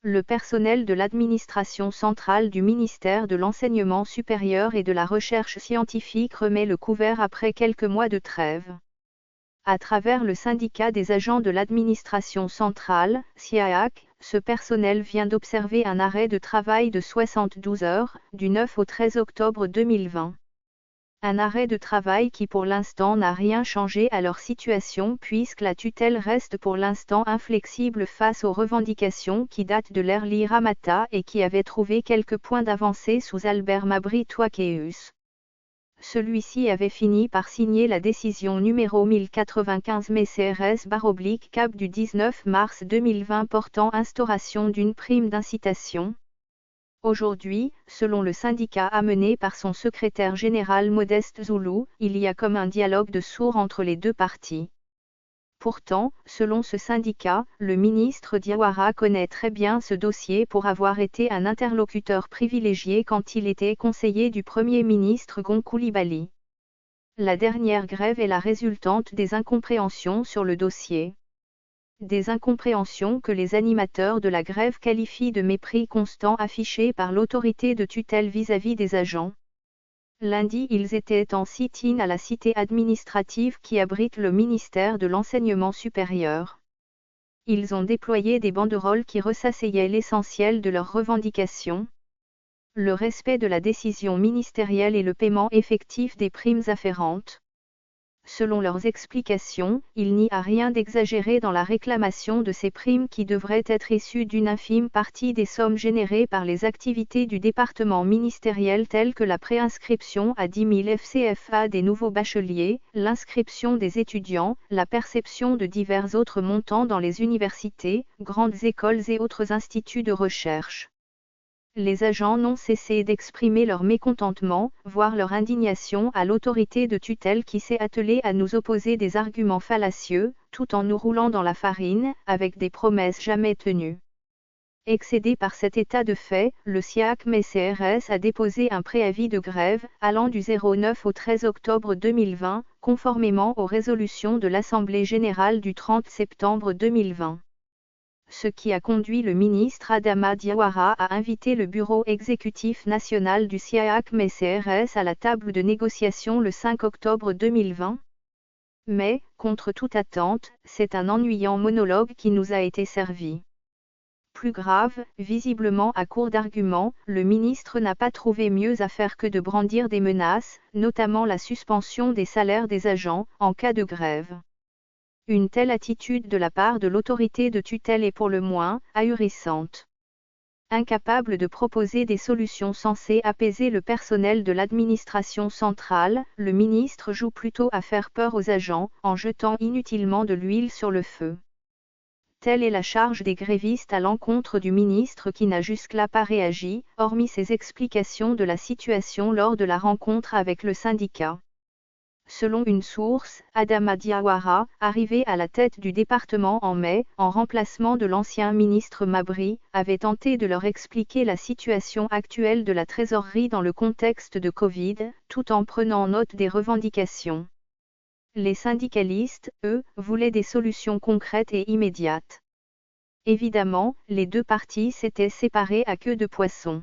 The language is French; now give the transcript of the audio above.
Le personnel de l'administration centrale du ministère de l'Enseignement supérieur et de la Recherche scientifique remet le couvert après quelques mois de trêve. À travers le syndicat des agents de l'administration centrale, SIAAC, ce personnel vient d'observer un arrêt de travail de 72 heures, du 9 au 13 octobre 2020. Un arrêt de travail qui pour l'instant n'a rien changé à leur situation puisque la tutelle reste pour l'instant inflexible face aux revendications qui datent de l'ère Ly-Ramata et qui avaient trouvé quelques points d'avancée sous Albert Mabry-Twaqueus. Celui-ci avait fini par signer la décision numéro 1095-CRS/CAP du 19 mars 2020 portant instauration d'une prime d'incitation. Aujourd'hui, selon le syndicat amené par son secrétaire général Modeste Zoulou, il y a comme un dialogue de sourds entre les deux parties. Pourtant, selon ce syndicat, le ministre Diawara connaît très bien ce dossier pour avoir été un interlocuteur privilégié quand il était conseiller du Premier ministre Gon Coulibaly. La dernière grève est la résultante des incompréhensions sur le dossier. Des incompréhensions que les animateurs de la grève qualifient de mépris constant affiché par l'autorité de tutelle vis-à-vis des agents. Lundi, ils étaient en sit-in à la cité administrative qui abrite le ministère de l'Enseignement supérieur. Ils ont déployé des banderoles qui ressassaient l'essentiel de leurs revendications. Le respect de la décision ministérielle et le paiement effectif des primes afférentes. Selon leurs explications, il n'y a rien d'exagéré dans la réclamation de ces primes qui devraient être issues d'une infime partie des sommes générées par les activités du département ministériel telles que la préinscription à 10 000 FCFA des nouveaux bacheliers, l'inscription des étudiants, la perception de divers autres montants dans les universités, grandes écoles et autres instituts de recherche. Les agents n'ont cessé d'exprimer leur mécontentement, voire leur indignation à l'autorité de tutelle qui s'est attelée à nous opposer des arguments fallacieux, tout en nous roulant dans la farine, avec des promesses jamais tenues. Excédé par cet état de fait, le SIAAC-CRS a déposé un préavis de grève, allant du 09 au 13 octobre 2020, conformément aux résolutions de l'Assemblée générale du 30 septembre 2020. Ce qui a conduit le ministre Adama Diawara à inviter le bureau exécutif national du SIAAC-CRS à la table de négociation le 5 octobre 2020. Mais, contre toute attente, c'est un ennuyant monologue qui nous a été servi. Plus grave, visiblement à court d'arguments, le ministre n'a pas trouvé mieux à faire que de brandir des menaces, notamment la suspension des salaires des agents, en cas de grève. Une telle attitude de la part de l'autorité de tutelle est pour le moins ahurissante. Incapable de proposer des solutions censées apaiser le personnel de l'administration centrale, le ministre joue plutôt à faire peur aux agents, en jetant inutilement de l'huile sur le feu. Telle est la charge des grévistes à l'encontre du ministre qui n'a jusque-là pas réagi, hormis ses explications de la situation lors de la rencontre avec le syndicat. Selon une source, Adama Diawara, arrivé à la tête du département en mai, en remplacement de l'ancien ministre Mabry, avait tenté de leur expliquer la situation actuelle de la trésorerie dans le contexte de Covid, tout en prenant note des revendications. Les syndicalistes, eux, voulaient des solutions concrètes et immédiates. Évidemment, les deux parties s'étaient séparées à queue de poisson.